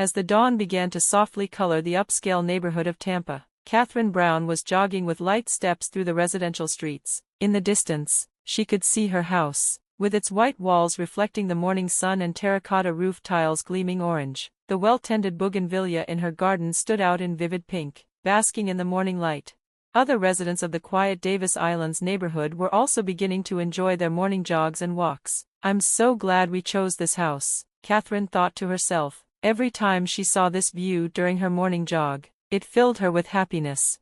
As the dawn began to softly color the upscale neighborhood of Tampa, Katherine Brown was jogging with light steps through the residential streets. In the distance, she could see her house, with its white walls reflecting the morning sun and terracotta roof tiles gleaming orange. The well-tended bougainvillea in her garden stood out in vivid pink, basking in the morning light. Other residents of the quiet Davis Islands neighborhood were also beginning to enjoy their morning jogs and walks. "I'm so glad we chose this house," Katherine thought to herself. Every time she saw this view during her morning jog, it filled her with happiness.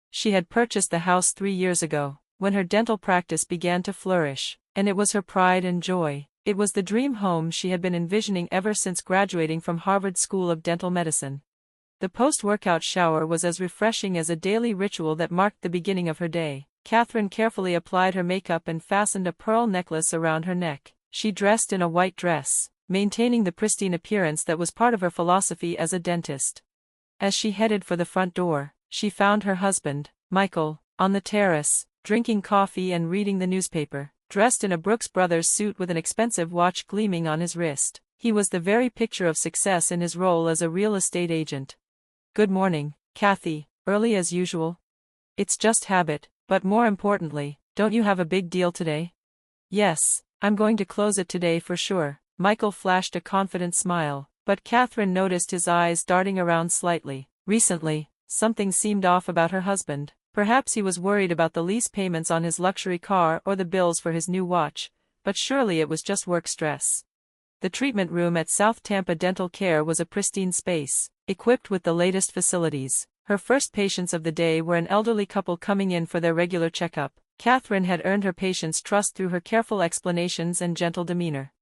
She had purchased the house 3 years ago, when her dental practice began to flourish, and it was her pride and joy. It was the dream home she had been envisioning ever since graduating from Harvard School of Dental Medicine. The post-workout shower was as refreshing as a daily ritual that marked the beginning of her day. Katherine carefully applied her makeup and fastened a pearl necklace around her neck. She dressed in a white dress, maintaining the pristine appearance that was part of her philosophy as a dentist. As she headed for the front door, she found her husband, Michael, on the terrace, drinking coffee and reading the newspaper. Dressed in a Brooks Brothers suit with an expensive watch gleaming on his wrist, he was the very picture of success in his role as a real estate agent. "Good morning, Kathy, early as usual?" "It's just habit, but more importantly, don't you have a big deal today?" "Yes, I'm going to close it today for sure." Michael flashed a confident smile, but Katherine noticed his eyes darting around slightly. Recently, something seemed off about her husband. Perhaps he was worried about the lease payments on his luxury car or the bills for his new watch, but surely it was just work stress. The treatment room at South Tampa Dental Care was a pristine space, equipped with the latest facilities. Her first patients of the day were an elderly couple coming in for their regular checkup. Katherine had earned her patients' trust through her careful explanations and gentle demeanor.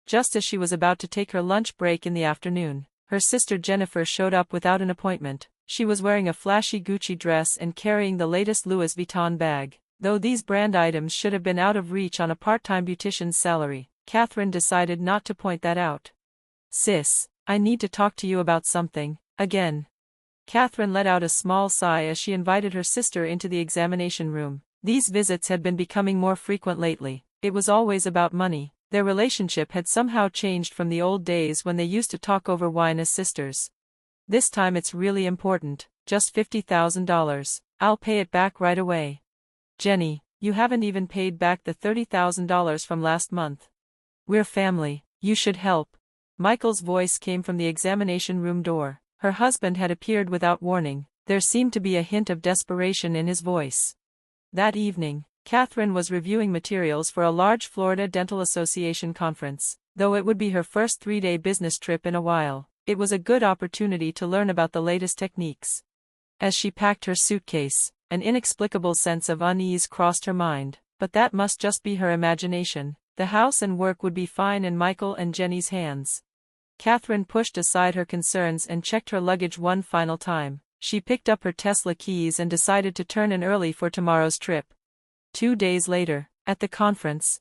Just as she was about to take her lunch break in the afternoon, her sister Jennifer showed up without an appointment. She was wearing a flashy Gucci dress and carrying the latest Louis Vuitton bag. Though these brand items should have been out of reach on a part-time beautician's salary, Katherine decided not to point that out. "Sis, I need to talk to you about something, again." Katherine let out a small sigh as she invited her sister into the examination room. These visits had been becoming more frequent lately. It was always about money. Their relationship had somehow changed from the old days when they used to talk over wine as sisters. "This time it's really important, just $50,000, I'll pay it back right away." "Jenny, you haven't even paid back the $30,000 from last month." "We're family, you should help." Michael's voice came from the examination room door. Her husband had appeared without warning. There seemed to be a hint of desperation in his voice. That evening, Katherine was reviewing materials for a large Florida Dental Association conference. Though it would be her first 3-day business trip in a while, it was a good opportunity to learn about the latest techniques. As she packed her suitcase, an inexplicable sense of unease crossed her mind, but that must just be her imagination. The house and work would be fine in Michael and Jenny's hands. Katherine pushed aside her concerns and checked her luggage one final time. She picked up her Tesla keys and decided to turn in early for tomorrow's trip. 2 days later, at the conference.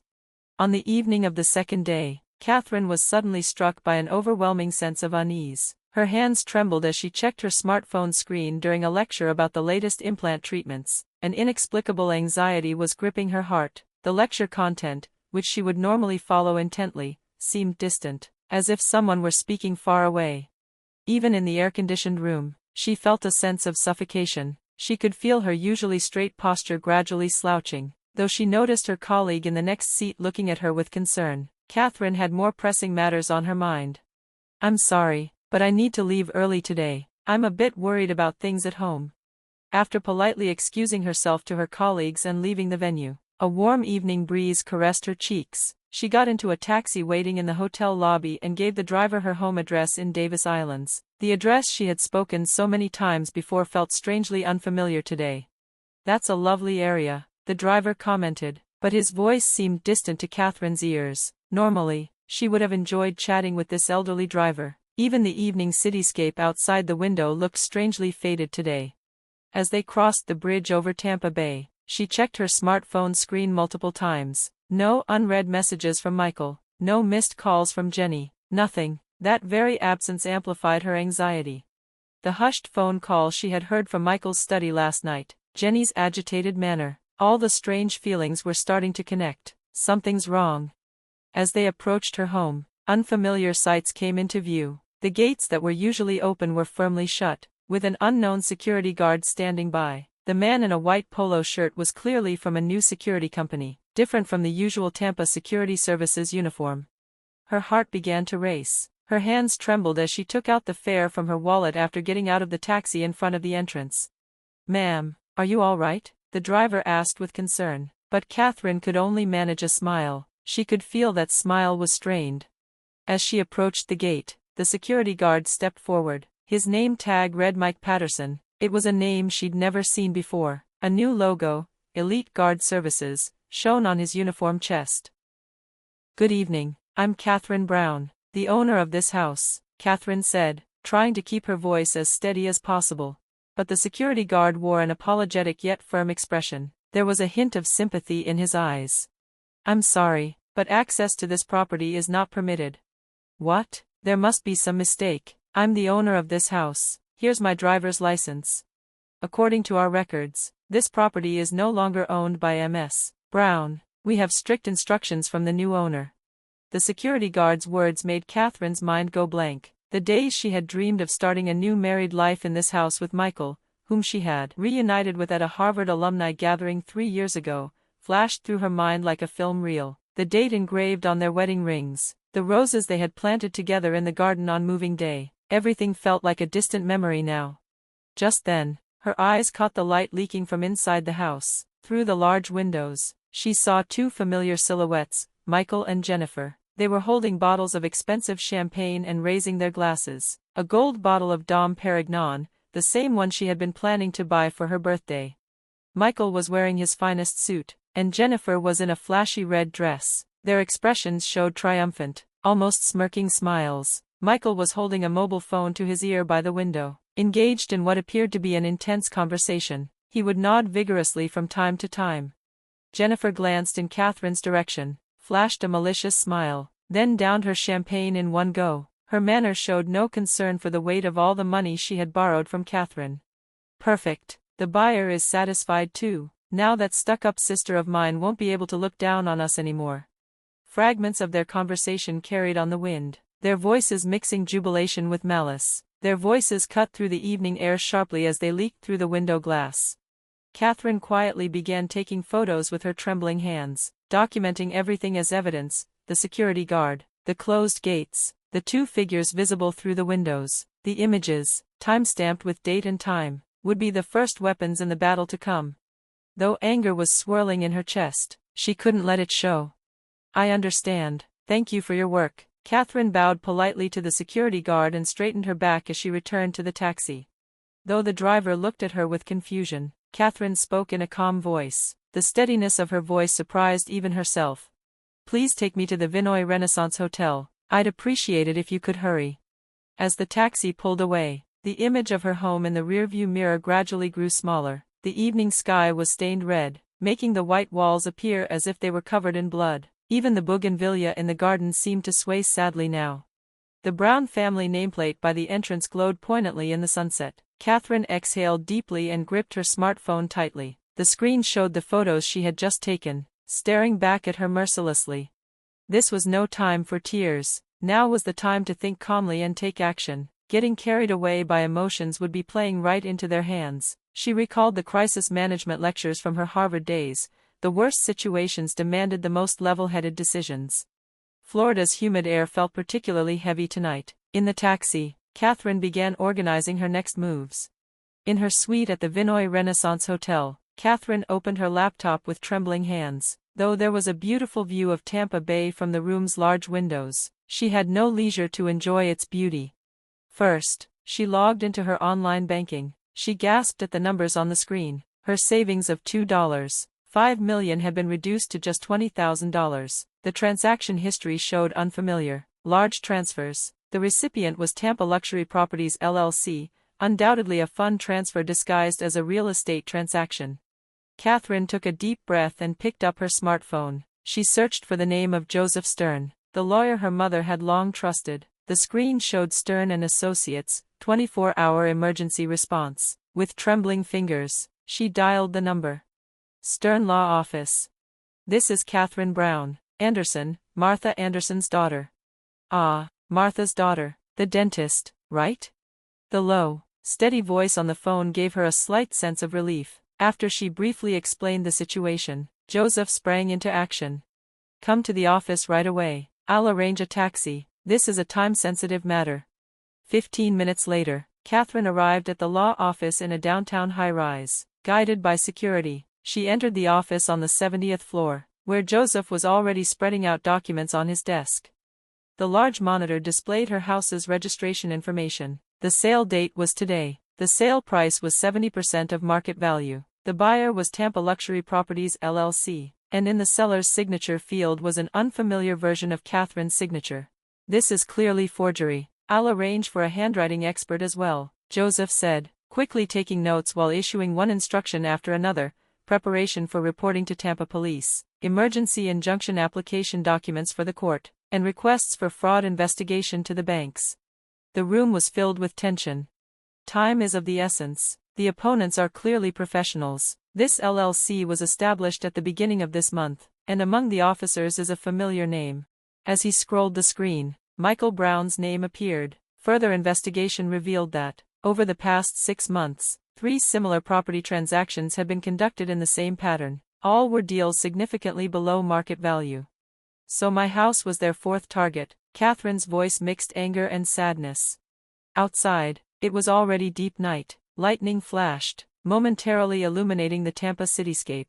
On the evening of the second day, Katherine was suddenly struck by an overwhelming sense of unease. Her hands trembled as she checked her smartphone screen during a lecture about the latest implant treatments. An inexplicable anxiety was gripping her heart. The lecture content, which she would normally follow intently, seemed distant, as if someone were speaking far away. Even in the air-conditioned room, she felt a sense of suffocation. She could feel her usually straight posture gradually slouching. Though she noticed her colleague in the next seat looking at her with concern, Katherine had more pressing matters on her mind. "I'm sorry, but I need to leave early today. I'm a bit worried about things at home." After politely excusing herself to her colleagues and leaving the venue, a warm evening breeze caressed her cheeks. She got into a taxi waiting in the hotel lobby and gave the driver her home address in Davis Islands. The address she had spoken so many times before felt strangely unfamiliar today. "That's a lovely area," the driver commented, but his voice seemed distant to Katherine's ears. Normally, she would have enjoyed chatting with this elderly driver. Even the evening cityscape outside the window looked strangely faded today. As they crossed the bridge over Tampa Bay, she checked her smartphone screen multiple times. No unread messages from Michael, no missed calls from Jenny, nothing. That very absence amplified her anxiety. The hushed phone call she had heard from Michael's study last night, Jenny's agitated manner, all the strange feelings were starting to connect. Something's wrong. As they approached her home, unfamiliar sights came into view. The gates that were usually open were firmly shut, with an unknown security guard standing by. The man in a white polo shirt was clearly from a new security company, different from the usual Tampa Security Services uniform. Her heart began to race. Her hands trembled as she took out the fare from her wallet after getting out of the taxi in front of the entrance. "Ma'am, are you all right?" the driver asked with concern. But Katherine could only manage a smile. She could feel that smile was strained. As she approached the gate, the security guard stepped forward. His name tag read Mike Patterson. It was a name she'd never seen before. A new logo, Elite Guard Services, shone on his uniform chest. "Good evening, I'm Katherine Brown, the owner of this house," Katherine said, trying to keep her voice as steady as possible. But the security guard wore an apologetic yet firm expression. There was a hint of sympathy in his eyes. "I'm sorry, but access to this property is not permitted." "What? There must be some mistake. I'm the owner of this house. Here's my driver's license. According to our records, this property is no longer owned by Ms. Brown. We have strict instructions from the new owner." The security guard's words made Katherine's mind go blank. The days she had dreamed of starting a new married life in this house with Michael, whom she had reunited with at a Harvard alumni gathering 3 years ago, flashed through her mind like a film reel. The date engraved on their wedding rings, the roses they had planted together in the garden on moving day, everything felt like a distant memory now. Just then, her eyes caught the light leaking from inside the house. Through the large windows, she saw two familiar silhouettes, Michael and Jennifer. They were holding bottles of expensive champagne and raising their glasses. A gold bottle of Dom Perignon, the same one she had been planning to buy for her birthday. Michael was wearing his finest suit, and Jennifer was in a flashy red dress. Their expressions showed triumphant, almost smirking smiles. Michael was holding a mobile phone to his ear by the window, engaged in what appeared to be an intense conversation. He would nod vigorously from time to time. Jennifer glanced in Katherine's direction, flashed a malicious smile, then downed her champagne in one go. Her manner showed no concern for the weight of all the money she had borrowed from Katherine. "Perfect. The buyer is satisfied too. Now that stuck-up sister of mine won't be able to look down on us anymore." Fragments of their conversation carried on the wind, their voices mixing jubilation with malice. Their voices cut through the evening air sharply as they leaked through the window glass. Katherine quietly began taking photos with her trembling hands, documenting everything as evidence: the security guard, the closed gates, the two figures visible through the windows. The images, time-stamped with date and time, would be the first weapons in the battle to come. Though anger was swirling in her chest, she couldn't let it show. "I understand. Thank you for your work." Katherine bowed politely to the security guard and straightened her back as she returned to the taxi. Though the driver looked at her with confusion, Katherine spoke in a calm voice. The steadiness of her voice surprised even herself. "Please take me to the Vinoy Renaissance Hotel. I'd appreciate it if you could hurry." As the taxi pulled away, the image of her home in the rearview mirror gradually grew smaller. The evening sky was stained red, making the white walls appear as if they were covered in blood. Even the bougainvillea in the garden seemed to sway sadly now. The Brown family nameplate by the entrance glowed poignantly in the sunset. Katherine exhaled deeply and gripped her smartphone tightly. The screen showed the photos she had just taken, staring back at her mercilessly. This was no time for tears. Now was the time to think calmly and take action. Getting carried away by emotions would be playing right into their hands. She recalled the crisis management lectures from her Harvard days. The worst situations demanded the most level-headed decisions. Florida's humid air felt particularly heavy tonight. In the taxi, Katherine began organizing her next moves. In her suite at the Vinoy Renaissance Hotel, Katherine opened her laptop with trembling hands. Though there was a beautiful view of Tampa Bay from the room's large windows, she had no leisure to enjoy its beauty. First, she logged into her online banking. She gasped at the numbers on the screen. Her savings of $2.5 million had been reduced to just $20,000. The transaction history showed unfamiliar, large transfers. The recipient was Tampa Luxury Properties LLC, undoubtedly a fund transfer disguised as a real estate transaction. Katherine took a deep breath and picked up her smartphone. She searched for the name of Joseph Stern, the lawyer her mother had long trusted. The screen showed Stern and Associates, 24-hour emergency response. With trembling fingers, she dialed the number. Stern Law Office. "This is Katherine Brown. Anderson, Martha Anderson's daughter." "Ah, Martha's daughter. The dentist, right? The low, steady voice on the phone gave her a slight sense of relief. After she briefly explained the situation, Joseph sprang into action. Come to the office right away. I'll arrange a taxi. This is a time-sensitive matter. 15 minutes later, Katherine arrived at the law office in a downtown high-rise. Guided by security, she entered the office on the 70th floor, where Joseph was already spreading out documents on his desk. The large monitor displayed her house's registration information. The sale date was today. The sale price was 70% of market value. The buyer was Tampa Luxury Properties LLC, and in the seller's signature field was an unfamiliar version of Katherine's signature. This is clearly forgery. I'll arrange for a handwriting expert as well, Joseph said, quickly taking notes while issuing one instruction after another: preparation for reporting to Tampa Police, emergency injunction application documents for the court, and requests for fraud investigation to the banks. The room was filled with tension. Time is of the essence. The opponents are clearly professionals. This LLC was established at the beginning of this month, and among the officers is a familiar name. As he scrolled the screen, Michael Brown's name appeared. Further investigation revealed that, over the past 6 months, 3 similar property transactions had been conducted in the same pattern. All were deals significantly below market value. So my house was their 4th target. Katherine's voice mixed anger and sadness. Outside, it was already deep night. Lightning flashed, momentarily illuminating the Tampa cityscape.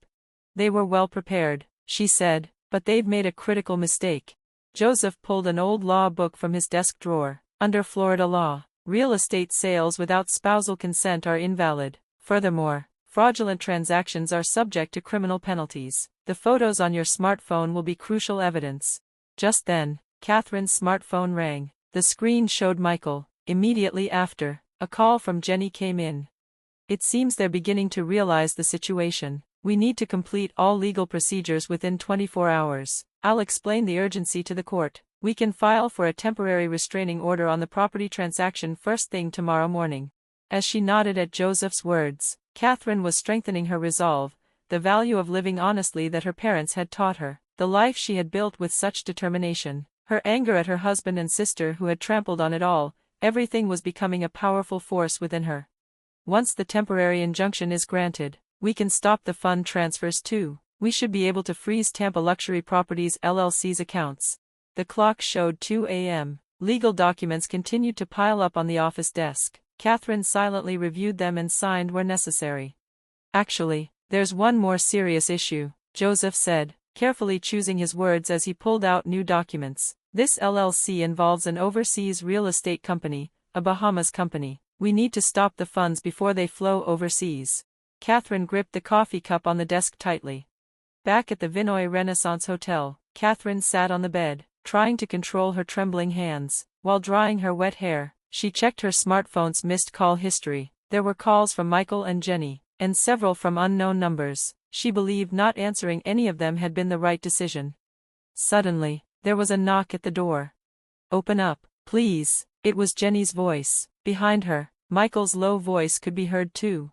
They were well prepared, she said, but they've made a critical mistake. Joseph pulled an old law book from his desk drawer. Under Florida law, real estate sales without spousal consent are invalid. Furthermore, fraudulent transactions are subject to criminal penalties. The photos on your smartphone will be crucial evidence. Just then, Katherine's smartphone rang. The screen showed Michael. Immediately after, a call from Jenny came in. It seems they're beginning to realize the situation. We need to complete all legal procedures within 24 hours. I'll explain the urgency to the court. We can file for a temporary restraining order on the property transaction first thing tomorrow morning. As she nodded at Joseph's words, Katherine was strengthening her resolve, the value of living honestly that her parents had taught her, the life she had built with such determination. Her anger at her husband and sister who had trampled on it all, everything was becoming a powerful force within her. Once the temporary injunction is granted, we can stop the fund transfers too. We should be able to freeze Tampa Luxury Properties LLC's accounts. The clock showed 2 a.m. Legal documents continued to pile up on the office desk. Katherine silently reviewed them and signed where necessary. Actually, there's one more serious issue, Joseph said, carefully choosing his words as he pulled out new documents. This LLC involves an overseas real estate company, a Bahamas company. We need to stop the funds before they flow overseas. Katherine gripped the coffee cup on the desk tightly. Back at the Vinoy Renaissance Hotel, Katherine sat on the bed, trying to control her trembling hands. While drying her wet hair, she checked her smartphone's missed call history. There were calls from Michael and Jenny, and several from unknown numbers. She believed not answering any of them had been the right decision. Suddenly, there was a knock at the door. "Open up, please." It was Jenny's voice. Behind her, Michael's low voice could be heard too.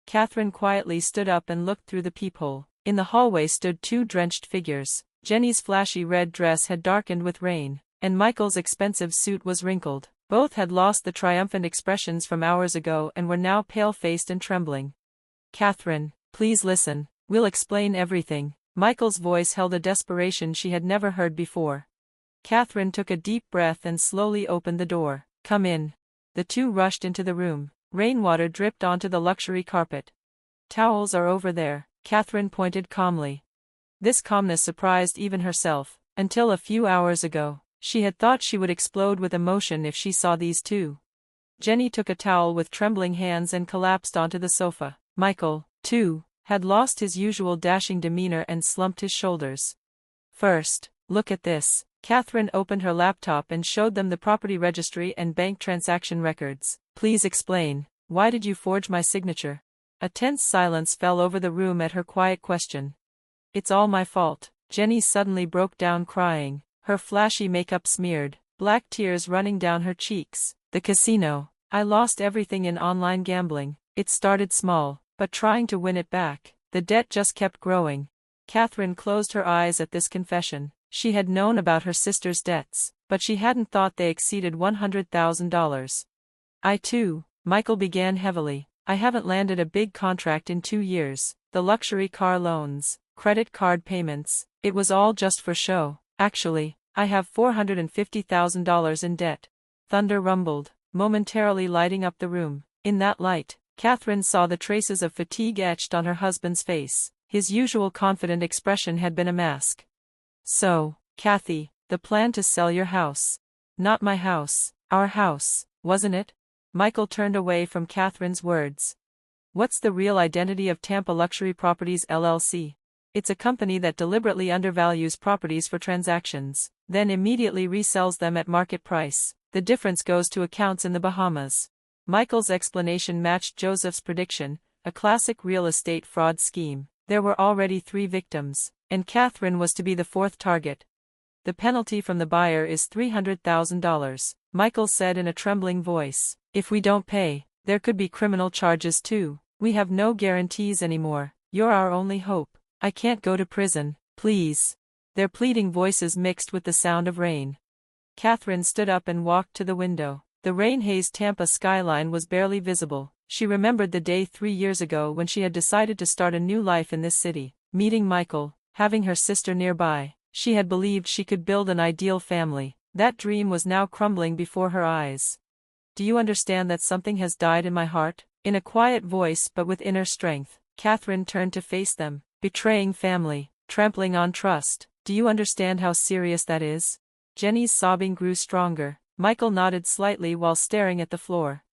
Katherine quietly stood up and looked through the peephole. In the hallway stood 2 drenched figures. Jenny's flashy red dress had darkened with rain, and Michael's expensive suit was wrinkled. Both had lost the triumphant expressions from hours ago and were now pale-faced and trembling. "Katherine, please listen. We'll explain everything." Michael's voice held a desperation she had never heard before. Katherine took a deep breath and slowly opened the door. "Come in." The 2 rushed into the room. Rainwater dripped onto the luxury carpet. "Towels are over there," Katherine pointed calmly. This calmness surprised even herself. Until a few hours ago, she had thought she would explode with emotion if she saw these 2. Jenny took a towel with trembling hands and collapsed onto the sofa. Michael, too, had lost his usual dashing demeanor and slumped his shoulders. "First, look at this." Katherine opened her laptop and showed them the property registry and bank transaction records. "Please explain, why did you forge my signature?" A tense silence fell over the room at her quiet question. "It's all my fault." Jenny suddenly broke down crying, her flashy makeup smeared, black tears running down her cheeks. "The casino. I lost everything in online gambling. It started small, but trying to win it back, the debt just kept growing." Katherine closed her eyes at this confession. She had known about her sister's debts, but she hadn't thought they exceeded $100,000. Michael began heavily. I haven't landed a big contract in 2 years. The luxury car loans, credit card payments, it was all just for show. Actually, I have $450,000 in debt. Thunder rumbled, momentarily lighting up the room. In that light, Katherine saw the traces of fatigue etched on her husband's face. His usual confident expression had been a mask. So, Kathy, the plan to sell your house. Not my house, our house, wasn't it? Michael turned away from Katherine's words. What's the real identity of Tampa Luxury Properties LLC? It's a company that deliberately undervalues properties for transactions, then immediately resells them at market price. The difference goes to accounts in the Bahamas. Michael's explanation matched Joseph's prediction, a classic real estate fraud scheme. There were already 3 victims, and Katherine was to be the 4th target. The penalty from the buyer is $300,000, Michael said in a trembling voice. If we don't pay, there could be criminal charges too. We have no guarantees anymore. You're our only hope. I can't go to prison, please. Their pleading voices mixed with the sound of rain. Katherine stood up and walked to the window. The rain-hazed Tampa skyline was barely visible. She remembered the day 3 years ago when she had decided to start a new life in this city. Meeting Michael, having her sister nearby, she had believed she could build an ideal family. That dream was now crumbling before her eyes. Do you understand that something has died in my heart? In a quiet voice but with inner strength, Katherine turned to face them. Betraying family, trampling on trust. Do you understand how serious that is? Jenny's sobbing grew stronger. Michael nodded slightly while staring at the floor.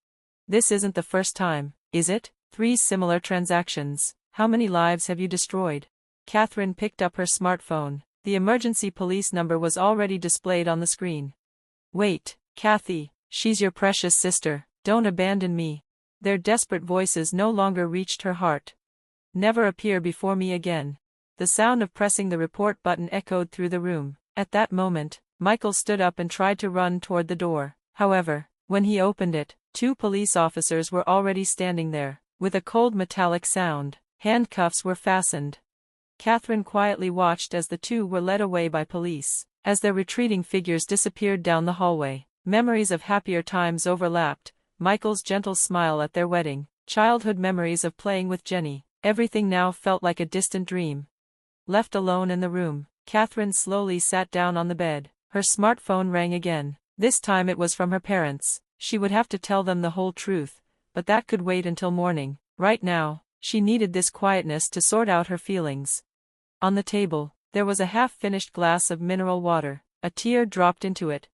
This isn't the first time, is it? 3 similar transactions. How many lives have you destroyed? Katherine picked up her smartphone. The emergency police number was already displayed on the screen. Wait, Kathy, she's your precious sister. Don't abandon me. Their desperate voices no longer reached her heart. Never appear before me again. The sound of pressing the report button echoed through the room. At that moment, Michael stood up and tried to run toward the door. However, when he opened it, 2 police officers were already standing there. With a cold metallic sound, handcuffs were fastened. Katherine quietly watched as the 2 were led away by police. As their retreating figures disappeared down the hallway, memories of happier times overlapped. Michael's gentle smile at their wedding, childhood memories of playing with Jenny. Everything now felt like a distant dream. Left alone in the room, Katherine slowly sat down on the bed. Her smartphone rang again. This time it was from her parents. She would have to tell them the whole truth, but that could wait until morning. Right now, she needed this quietness to sort out her feelings. On the table, there was a half-finished glass of mineral water. A tear dropped into it.